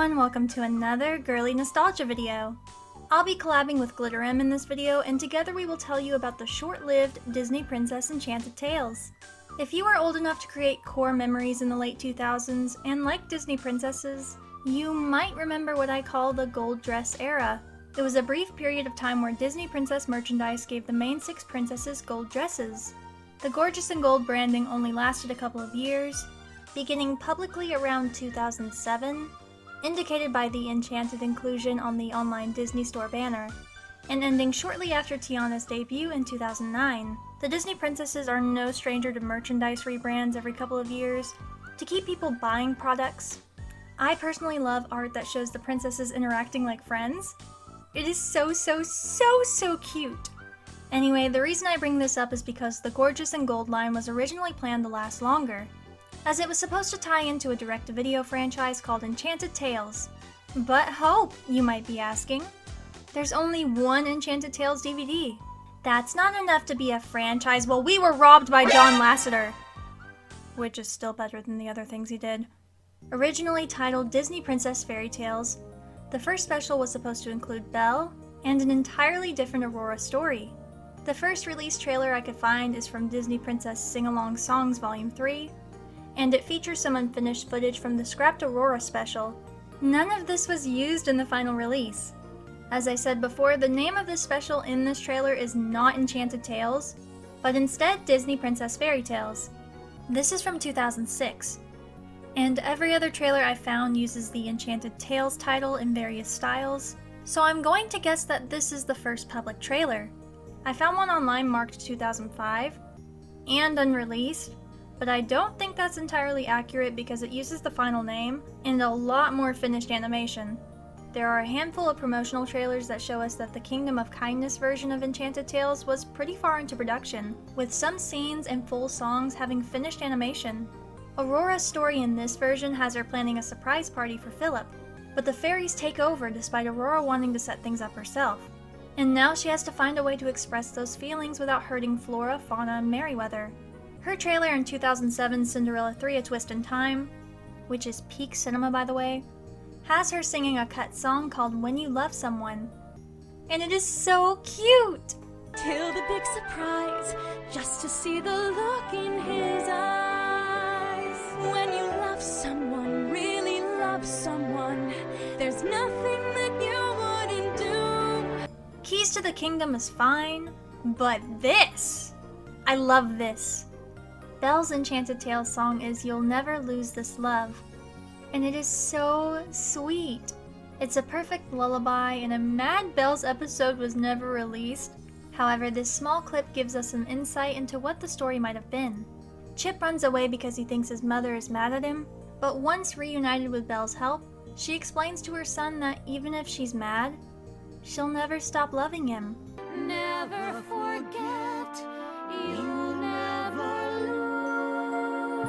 everyone, welcome to another girly nostalgia video. I'll be collabing with Glitter M in this video, and together we will tell you about the short-lived Disney Princess Enchanted Tales. If you are old enough to create core memories in the late 2000s and like Disney princesses, you might remember what I call the gold dress era. It was a brief period of time where Disney princess merchandise gave the main 6 princesses gold dresses. The gorgeous and gold branding only lasted a couple of years, beginning publicly around 2007, indicated by the Enchanted inclusion on the online Disney Store banner, and ending shortly after Tiana's debut in 2009. The Disney princesses are no stranger to merchandise rebrands every couple of years to keep people buying products. I personally love art that shows the princesses interacting like friends. It is so cute. Anyway, the reason I bring this up is because the Gorgeous and Gold line was originally planned to last longer, as it was supposed to tie into a direct-to-video franchise called Enchanted Tales. But hope, you might be asking. There's only one Enchanted Tales DVD. That's not enough to be a franchise. Well, we were robbed by John Lasseter, which is still better than the other things he did. Originally titled Disney Princess Fairy Tales, the first special was supposed to include Belle and an entirely different Aurora story. The first release trailer I could find is from Disney Princess Sing-Along Songs Volume 3, and it features some unfinished footage from the scrapped Aurora special. None of this was used in the final release. As I said before, the name of this special in this trailer is not Enchanted Tales, but instead Disney Princess Fairy Tales. This is from 2006, and every other trailer I found uses the Enchanted Tales title in various styles, so I'm going to guess that this is the first public trailer. I found one online marked 2005 and unreleased, but I don't think that's entirely accurate because it uses the final name and a lot more finished animation. There are a handful of promotional trailers that show us that the Kingdom of Kindness version of Enchanted Tales was pretty far into production, with some scenes and full songs having finished animation. Aurora's story in this version has her planning a surprise party for Philip, but the fairies take over despite Aurora wanting to set things up herself. And now she has to find a way to express those feelings without hurting Flora, Fauna, and Merryweather. Her trailer in 2007's Cinderella 3: A Twist in Time, which is peak cinema by the way, has her singing a cut song called When You Love Someone. And it is so cute! Till the big surprise, just to see the look in his eyes. When you love someone, really love someone, there's nothing that you wouldn't do. Keys to the Kingdom is fine, but this! I love this. Belle's Enchanted Tales song is You'll Never Lose This Love, and it is so sweet. It's a perfect lullaby, and I'm mad Belle's episode was never released. However, this small clip gives us an insight into what the story might have been. Chip runs away because he thinks his mother is mad at him, but once reunited with Belle's help, she explains to her son that even if she's mad, she'll never stop loving him. Never forget, you'll never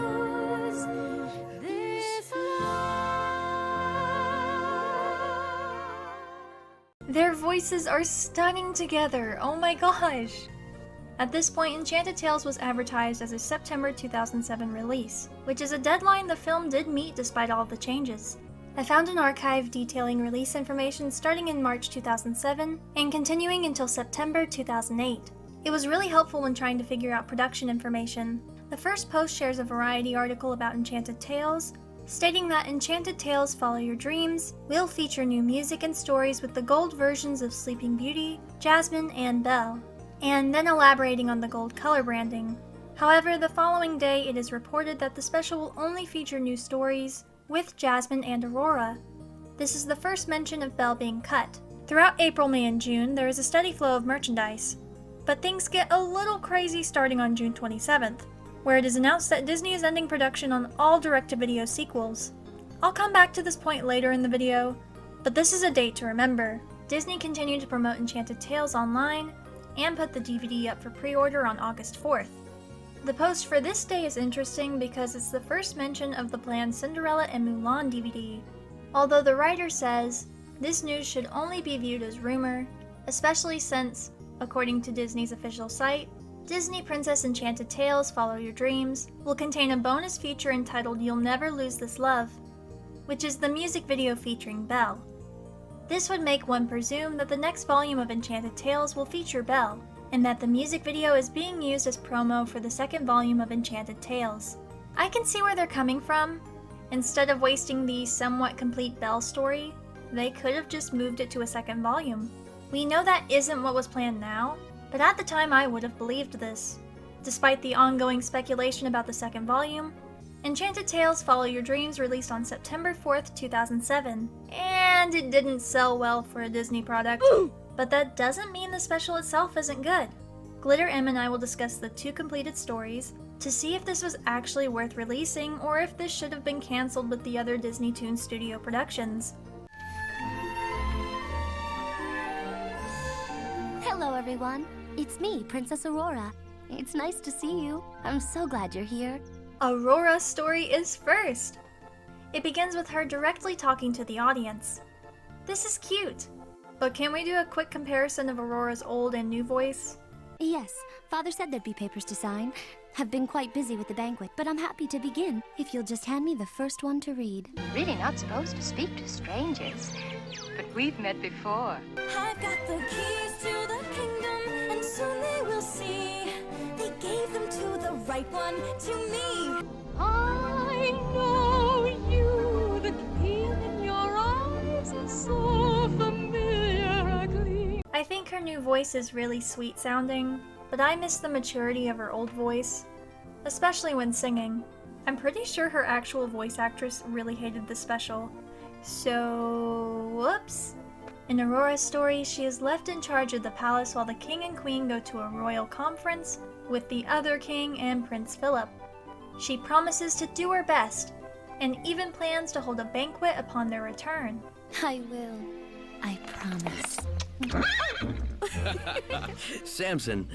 lose this love. Their voices are stunning together, oh my gosh! At this point, Enchanted Tales was advertised as a September 2007 release, which is a deadline the film did meet despite all the changes. I found an archive detailing release information starting in March 2007 and continuing until September 2008. It was really helpful when trying to figure out production information. The first post shares a Variety article about Enchanted Tales, stating that Enchanted Tales Follow Your Dreams will feature new music and stories with the gold versions of Sleeping Beauty, Jasmine, and Belle, and then elaborating on the gold color branding. However, the following day it is reported that the special will only feature new stories with Jasmine and Aurora. This is the first mention of Belle being cut. Throughout April, May, and June, there is a steady flow of merchandise, but things get a little crazy starting on June 27th, where it is announced that Disney is ending production on all direct-to-video sequels. I'll come back to this point later in the video, but this is a date to remember. Disney continued to promote Enchanted Tales online and put the DVD up for pre-order on August 4th. The post for this day is interesting because it's the first mention of the planned Cinderella and Mulan DVD, although the writer says this news should only be viewed as rumor, especially since, according to Disney's official site, Disney Princess Enchanted Tales Follow Your Dreams will contain a bonus feature entitled You'll Never Lose This Love. which is the music video featuring Belle. This would make one presume that the next volume of Enchanted Tales will feature Belle, and that the music video is being used as promo for the second volume of Enchanted Tales. I can see where they're coming from. Instead of wasting the somewhat complete Belle story, they could have just moved it to a second volume. We know that isn't what was planned now, but at the time I would have believed this. Despite the ongoing speculation about the second volume, Enchanted Tales Follow Your Dreams released on September 4th, 2007, and it didn't sell well for a Disney product. But that doesn't mean the special itself isn't good. Glitter M and I will discuss the 2 completed stories to see if this was actually worth releasing or if this should have been cancelled with the other Disney Toon Studio productions. Hello everyone, it's me, Princess Aurora. It's nice to see you. I'm so glad you're here. Aurora's story is first. It begins with her directly talking to the audience. This is cute, but can we do a quick comparison of Aurora's old and new voice? Yes, Father said there'd be papers to sign. I've been quite busy with the banquet, but I'm happy to begin if you'll just hand me the first one to read. Really not supposed to speak to strangers, but we've met before. I've got the keys to the kingdom, and soon they will see. They gave them to the right one, to me. I know you, the gleam in your eyes is so familiar a gleam. I think her new voice is really sweet sounding, but I miss the maturity of her old voice, especially when singing. I'm pretty sure her actual voice actress really hated the special. So, whoops. In Aurora's story, she is left in charge of the palace while the king and queen go to a royal conference with the other king and Prince Philip. She promises to do her best, and even plans to hold a banquet upon their return. I will. I promise. Samson,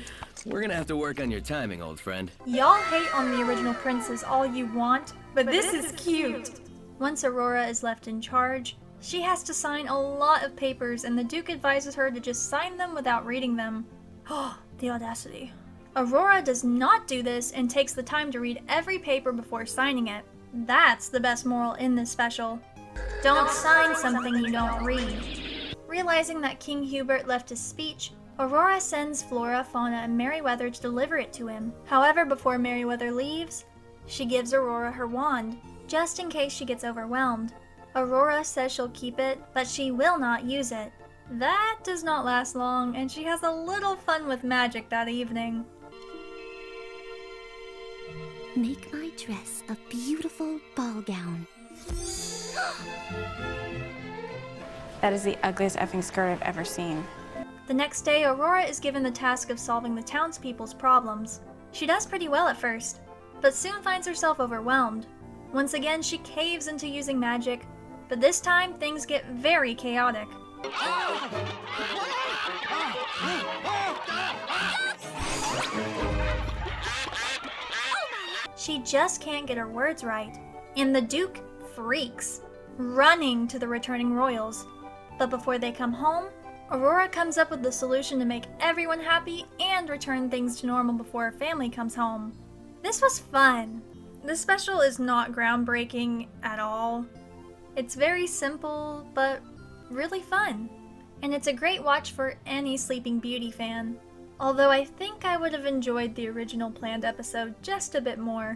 we're gonna have to work on your timing, old friend. Y'all hate on the original princess all you want, but this is cute! Once Aurora is left in charge, she has to sign a lot of papers, and the Duke advises her to just sign them without reading them. Oh, the audacity. Aurora does not do this and takes the time to read every paper before signing it. That's the best moral in this special. Don't sign something you don't read. Realizing that King Hubert left his speech, Aurora sends Flora, Fauna, and Merryweather to deliver it to him. However, before Merryweather leaves, she gives Aurora her wand, just in case she gets overwhelmed. Aurora says she'll keep it, but she will not use it. That does not last long, and she has a little fun with magic that evening. Make my dress a beautiful ball gown. That is the ugliest effing skirt I've ever seen. The next day, Aurora is given the task of solving the townspeople's problems. She does pretty well at first, but soon finds herself overwhelmed. Once again, she caves into using magic, but this time things get very chaotic. She just can't get her words right, and the Duke freaks, running to the returning royals. But before they come home, Aurora comes up with the solution to make everyone happy and return things to normal before her family comes home. This was fun. This special is not groundbreaking at all. It's very simple, but really fun. And it's a great watch for any Sleeping Beauty fan. Although I think I would have enjoyed the original planned episode just a bit more.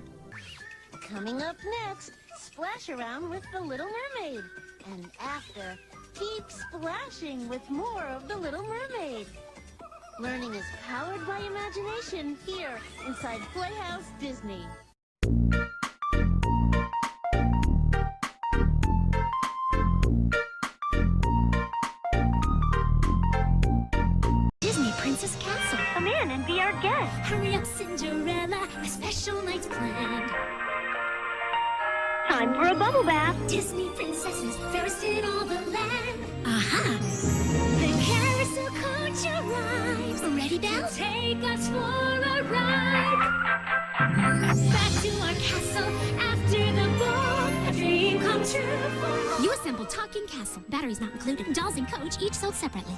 Coming up next, splash around with the Little Mermaid. And after, keep splashing with more of the Little Mermaid. Learning is powered by imagination here inside Playhouse Disney. Disney Princess Castle. Come in and be our guest. Hurry up, Cinderella. A special night's planned. Time for a bubble bath. Disney princesses, fairest in all the land. Aha! The carousel coach arrives. Ready, Belle? Take us for a ride. Back to our castle after the ball. A dream come true for all. You assemble Talking Castle. Batteries not included. Dolls and coach each sold separately.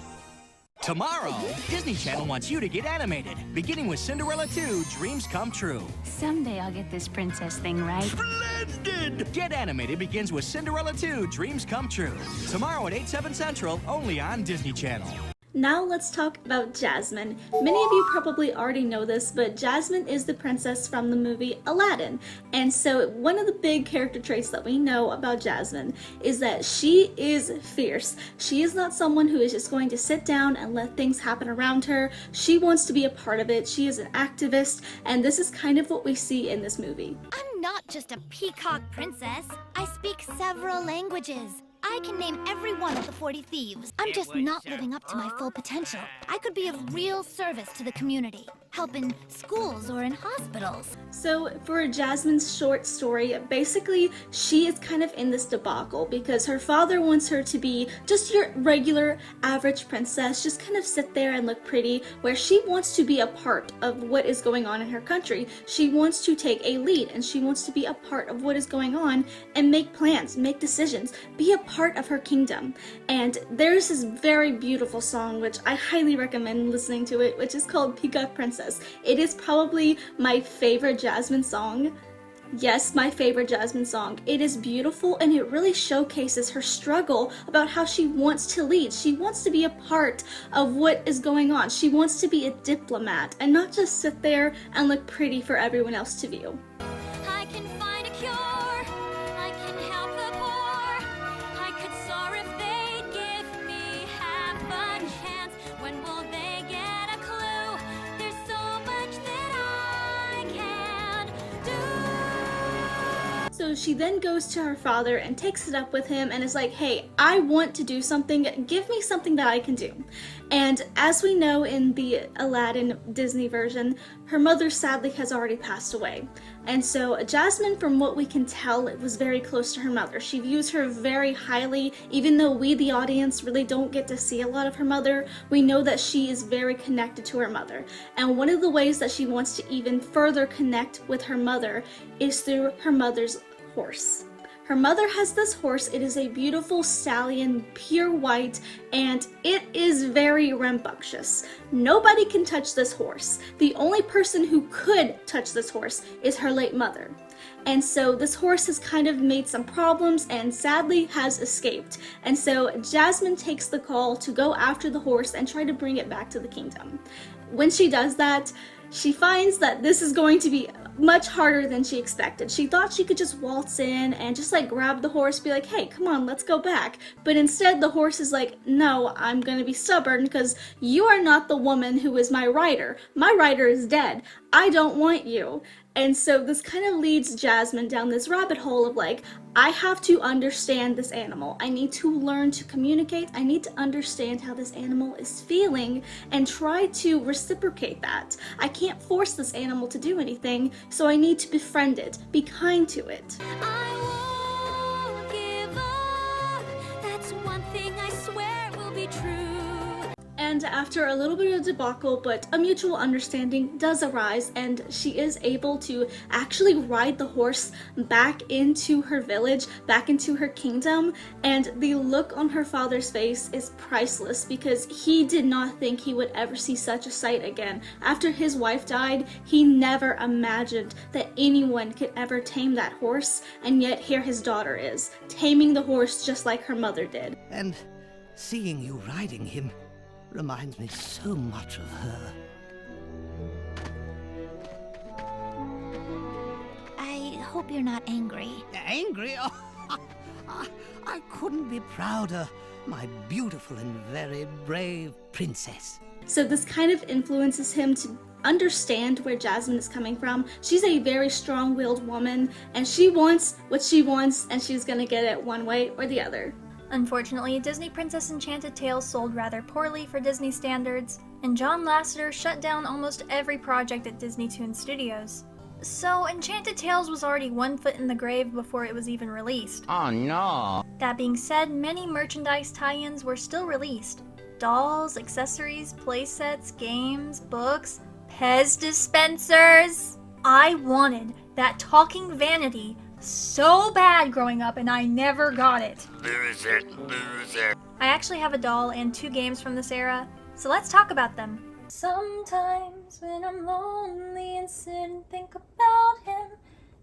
Tomorrow, Disney Channel wants you to get animated, beginning with Cinderella 2, Dreams Come True. Someday I'll get this princess thing right. Splendid! Get Animated begins with Cinderella 2, Dreams Come True. Tomorrow at 8/7 Central, only on Disney Channel. Now let's talk about Jasmine. Many of you probably already know this, but Jasmine is the princess from the movie Aladdin. And so one of the big character traits that we know about Jasmine is that she is fierce. She is not someone who is just going to sit down and let things happen around her. She wants to be a part of it. She is an activist, and this is kind of what we see in this movie. I'm not just a peacock princess. I speak several languages. I can name every one of the 40 thieves. I'm just not living up to my full potential. I could be of real service to the community, help in schools or in hospitals. So for Jasmine's short story, basically she is kind of in this debacle because her father wants her to be just your regular average princess, just kind of sit there and look pretty, where she wants to be a part of what is going on in her country. She wants to take a lead and she wants to be a part of what is going on and make plans, make decisions, be a part of her kingdom. And there's this very beautiful song which I highly recommend listening to it, which is called Peacock Princess. It is probably my favorite Jasmine song. Yes, my favorite Jasmine song. It is beautiful and it really showcases her struggle about how she wants to lead. She wants to be a part of what is going on. She wants to be a diplomat and not just sit there and look pretty for everyone else to view. I can find a cure. I can help the poor. I could soar if they'd give me half a chance. When will they get a clue? There's so much that I can do. So she then goes to her father and takes it up with him and is like, hey, I want to do something. Give me something that I can do. And as we know in the Aladdin Disney version, her mother sadly has already passed away. And so Jasmine, from what we can tell, was very close to her mother. She views her very highly, even though we, the audience, really don't get to see a lot of her mother. We know that she is very connected to her mother. And one of the ways that she wants to even further connect with her mother is through her mother's horse. Her mother has this horse. It is a beautiful stallion, pure white, and it is very rambunctious. Nobody can touch this horse. The only person who could touch this horse is her late mother. And so this horse has kind of made some problems and sadly has escaped. And so Jasmine takes the call to go after the horse and try to bring it back to the kingdom. When she does that, she finds that this is going to be much harder than she expected. She thought she could just waltz in and just like grab the horse, be like, hey, come on, let's go back. But instead the horse is like, no, I'm gonna be stubborn because you are not the woman who is my rider. My rider is dead. I don't want you. And so this kind of leads Jasmine down this rabbit hole of like, I have to understand this animal. I need to learn to communicate. I need to understand how this animal is feeling and try to reciprocate that. I can't force this animal to do anything, so I need to befriend it, be kind to it. I won't give up. That's one thing I swear will be true. And after a little bit of debacle, but a mutual understanding does arise, and she is able to actually ride the horse back into her village, back into her kingdom, and the look on her father's face is priceless because he did not think he would ever see such a sight again. After his wife died, he never imagined that anyone could ever tame that horse, and yet here his daughter is, taming the horse just like her mother did. And seeing you riding him reminds me so much of her. I hope you're not angry. Angry? Oh, I couldn't be prouder, my beautiful and very brave princess. So this kind of influences him to understand where Jasmine is coming from. She's a very strong-willed woman, and she wants what she wants, and she's gonna get it one way or the other. Unfortunately, Disney Princess Enchanted Tales sold rather poorly for Disney standards, and John Lasseter shut down almost every project at Disney Toon Studios. So Enchanted Tales was already one foot in the grave before it was even released. Oh no! That being said, many merchandise tie-ins were still released. Dolls, accessories, playsets, games, books, Pez dispensers. I wanted that talking vanity so bad growing up, and I never got it. Loser, loser. I actually have a doll and 2 games from this era. So let's talk about them. Sometimes when I'm lonely and sit and think about him,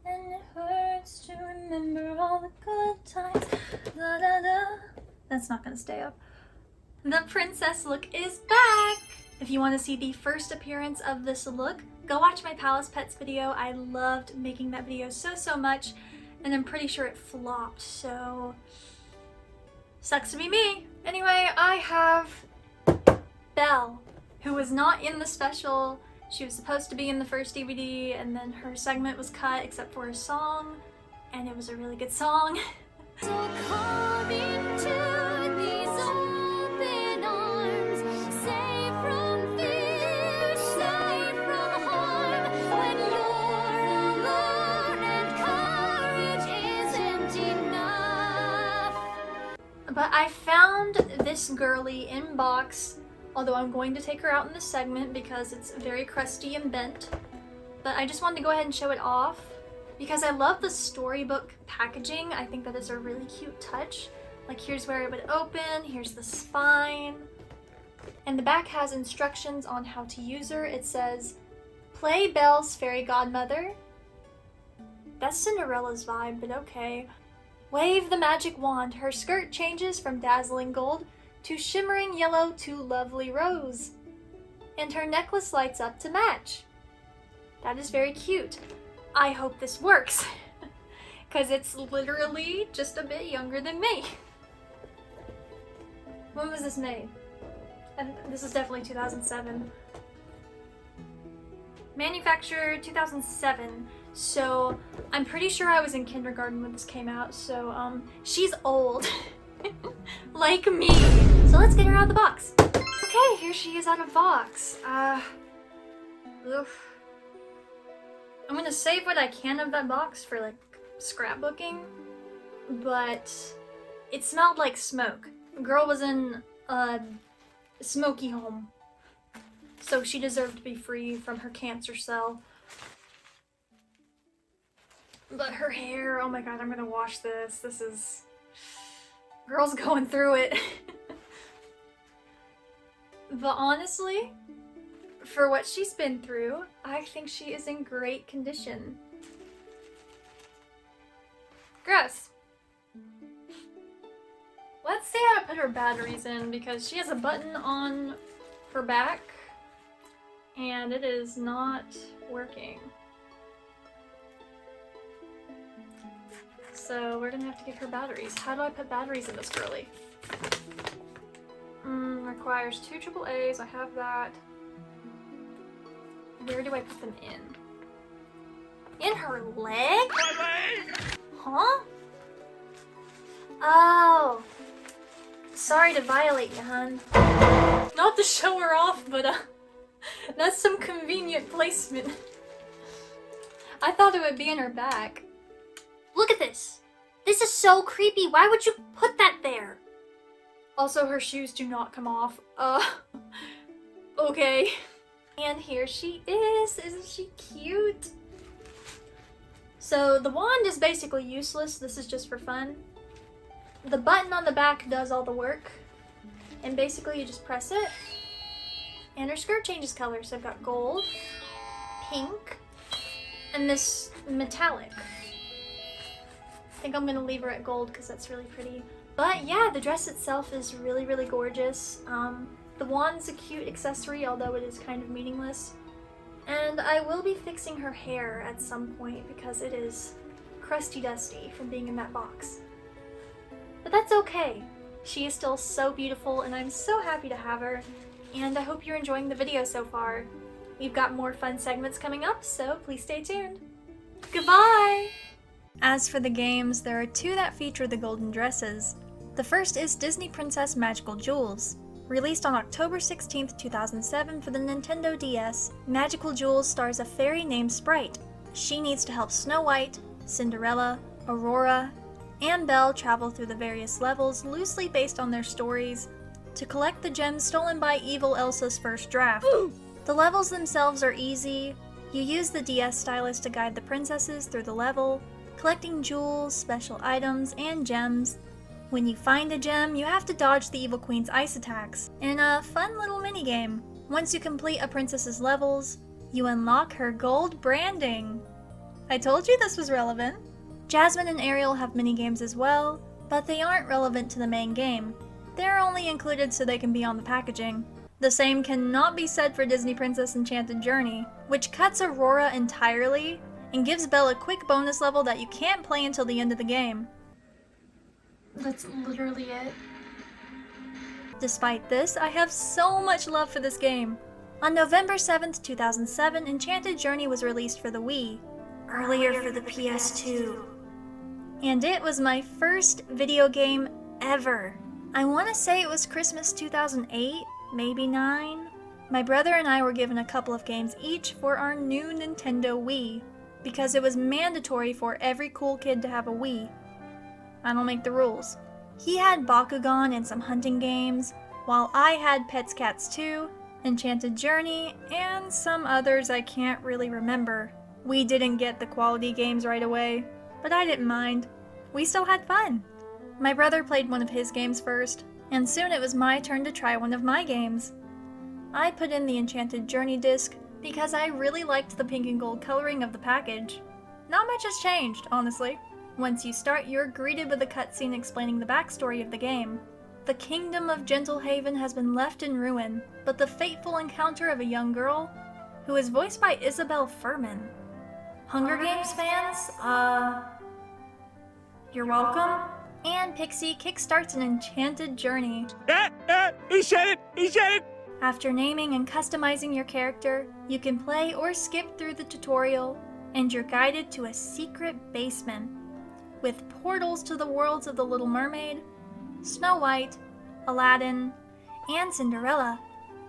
and it hurts to remember all the good times. Da, da, da. That's not gonna stay up. The princess look is back! If you want to see the first appearance of this look, go watch my Palace Pets video. I loved making that video so much, and I'm pretty sure it flopped, so sucks to be me. Anyway, I have Belle, who was not in the special. She was supposed to be in the first DVD, and then her segment was cut except for a song, and it was a really good song. So come into these open arms, safe from fear, safe from harm. When you're alone and courage isn't enough. But I found this girly in box, although I'm going to take her out in this segment because it's very crusty and bent. But I just wanted to go ahead and show it off because I love the storybook packaging. I think that is a really cute touch. Like, here's where it would open, here's the spine. And the back has instructions on how to use her. It says, play Belle's fairy godmother. That's Cinderella's vibe, but okay. Wave the magic wand. Her skirt changes from dazzling gold to shimmering yellow to lovely rose. And her necklace lights up to match. That is very cute. I hope this works, because it's literally just a bit younger than me. When was this made? And this is definitely 2007. Manufactured 2007, so I'm pretty sure I was in kindergarten when this came out, so she's old. Like me. So let's get her out of the box. Okay, here she is out of box. Oof. I'm gonna save what I can of that box for like scrapbooking, but it smelled like smoke. The girl was in a smoky home, so she deserved to be free from her cancer cell. But her hair, oh my god, I'm gonna wash this. This is... Girl's going through it. But honestly, for what she's been through, I think she is in great condition. Gross. Let's see how to put her batteries in, because she has a button on her back and it is not working. So we're gonna have to give her batteries. How do I put batteries in this girly? Requires 2 AAAs, I have that. Where do I put them in? In her leg? Huh? Oh. Sorry to violate you, hun. Not to show her off, but that's some convenient placement. I thought it would be in her back. Look at this. This is so creepy. Why would you put that there? Also, her shoes do not come off. Okay. And here she is. Isn't she cute? So the wand is basically useless. This is just for fun. The button on the back does all the work. And basically you just press it. And her skirt changes color. So I've got gold, pink, and this metallic. I think I'm gonna leave her at gold because that's really pretty. But yeah, the dress itself is really gorgeous. The wand's a cute accessory, although it is kind of meaningless. And I will be fixing her hair at some point because it is crusty dusty from being in that box. But that's okay. She is still so beautiful and I'm so happy to have her. And I hope you're enjoying the video so far. We've got more fun segments coming up, so please stay tuned. Goodbye! As for the games, there are 2 that feature the golden dresses. The first is Disney Princess Magical Jewels. Released on October 16th, 2007 for the Nintendo DS, Magical Jewels stars a fairy named Sprite. She needs to help Snow White, Cinderella, Aurora, and Belle travel through the various levels loosely based on their stories to collect the gems stolen by evil Elsa's first draft. The levels themselves are easy. You use the DS stylus to guide the princesses through the level, collecting jewels, special items, and gems. When you find a gem, you have to dodge the evil queen's ice attacks in a fun little minigame. Once you complete a princess's levels, you unlock her gold branding. I told you this was relevant. Jasmine and Ariel have minigames as well, but they aren't relevant to the main game. They're only included so they can be on the packaging. The same cannot be said for Disney Princess Enchanted Journey, which cuts Aurora entirely and gives Belle a quick bonus level that you can't play until the end of the game. That's literally it. Despite this, I have so much love for this game. On November 7th, 2007, Enchanted Journey was released for the Wii, earlier for the PS2. And it was my first video game ever. I want to say it was Christmas 2008, maybe 9. My brother and I were given a couple of games each for our new Nintendo Wii, because it was mandatory for every cool kid to have a Wii. I don't make the rules. He had Bakugan and some hunting games, while I had Pets Cats 2, Enchanted Journey, and some others I can't really remember. We didn't get the quality games right away, but I didn't mind. We still had fun. My brother played one of his games first, and soon it was my turn to try one of my games. I put in the Enchanted Journey disc because I really liked the pink and gold coloring of the package. Not much has changed, honestly. Once you start, you're greeted with a cutscene explaining the backstory of the game. The kingdom of Gentle Haven has been left in ruin, but the fateful encounter of a young girl, who is voiced by Isabel Furman. Hunger Games fans, you're welcome. And Pixie kickstarts an Enchanted Journey. He said it! He said it! After naming and customizing your character, you can play or skip through the tutorial, and you're guided to a secret basement with portals to the worlds of The Little Mermaid, Snow White, Aladdin, and Cinderella.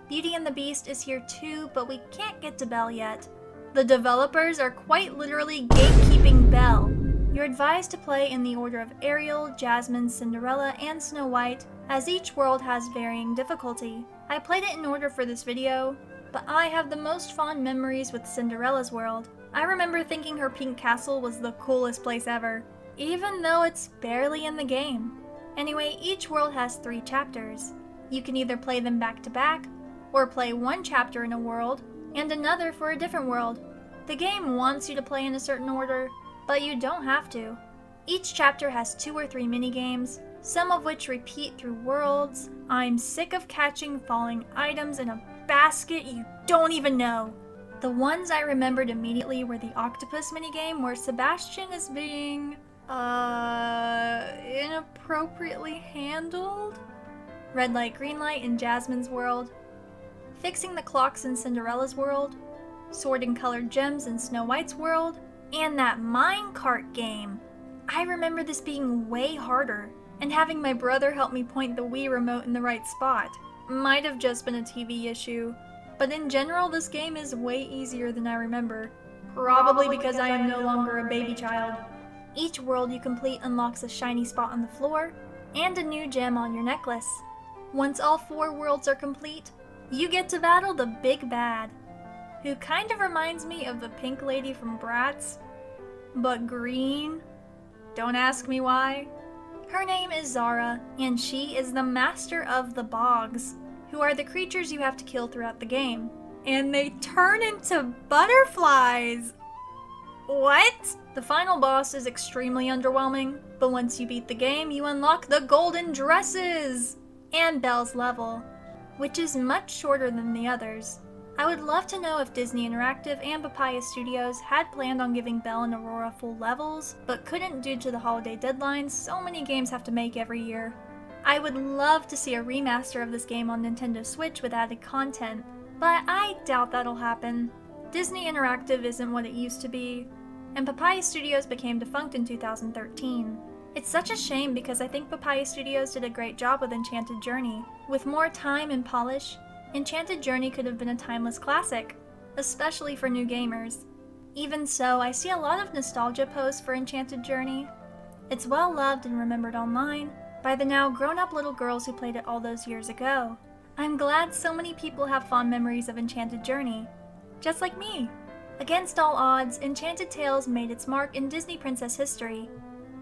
Beauty and the Beast is here too, but we can't get to Belle yet. The developers are quite literally gatekeeping Belle. You're advised to play in the order of Ariel, Jasmine, Cinderella, and Snow White, as each world has varying difficulty. I played it in order for this video, but I have the most fond memories with Cinderella's world. I remember thinking her pink castle was the coolest place ever, even though it's barely in the game. Anyway, each world has 3 chapters. You can either play them back to back, or play one chapter in a world, and another for a different world. The game wants you to play in a certain order, but you don't have to. Each chapter has 2 or 3 minigames, some of which repeat through worlds. I'm sick of catching falling items in a basket you don't even know. The ones I remembered immediately were the octopus minigame, where Sebastian is being, inappropriately handled? Red light, green light in Jasmine's world. Fixing the clocks in Cinderella's world. Sorting colored gems in Snow White's world. And that minecart game. I remember this being way harder, and having my brother help me point the Wii remote in the right spot. Might have just been a TV issue, but in general this game is way easier than I remember. Probably because I am no longer a baby child. Each world you complete unlocks a shiny spot on the floor, and a new gem on your necklace. Once all 4 worlds are complete, you get to battle the big bad, who kind of reminds me of the pink lady from Bratz, but green. Don't ask me why. Her name is Zara, and she is the master of the bogs, who are the creatures you have to kill throughout the game. And they turn into butterflies! What? The final boss is extremely underwhelming, but once you beat the game, you unlock the golden dresses! And Belle's level, which is much shorter than the others. I would love to know if Disney Interactive and Papaya Studios had planned on giving Belle and Aurora full levels, but couldn't due to the holiday deadlines so many games have to make every year. I would love to see a remaster of this game on Nintendo Switch with added content, but I doubt that'll happen. Disney Interactive isn't what it used to be, and Papaya Studios became defunct in 2013. It's such a shame because I think Papaya Studios did a great job with Enchanted Journey. With more time and polish, Enchanted Journey could have been a timeless classic, especially for new gamers. Even so, I see a lot of nostalgia posts for Enchanted Journey. It's well loved and remembered online by the now grown-up little girls who played it all those years ago. I'm glad so many people have fond memories of Enchanted Journey, just like me. Against all odds, Enchanted Tales made its mark in Disney princess history.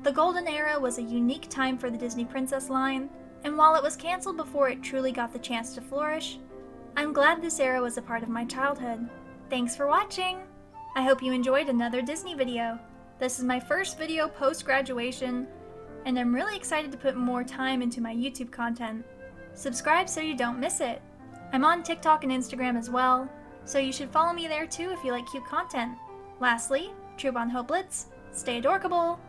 The Golden Era was a unique time for the Disney Princess line, and while it was canceled before it truly got the chance to flourish, I'm glad this era was a part of my childhood. Thanks for watching! I hope you enjoyed another Disney video. This is my first video post-graduation, and I'm really excited to put more time into my YouTube content. Subscribe so you don't miss it. I'm on TikTok and Instagram as well, so you should follow me there too if you like cute content. Lastly, troop on Hopelets, stay adorkable!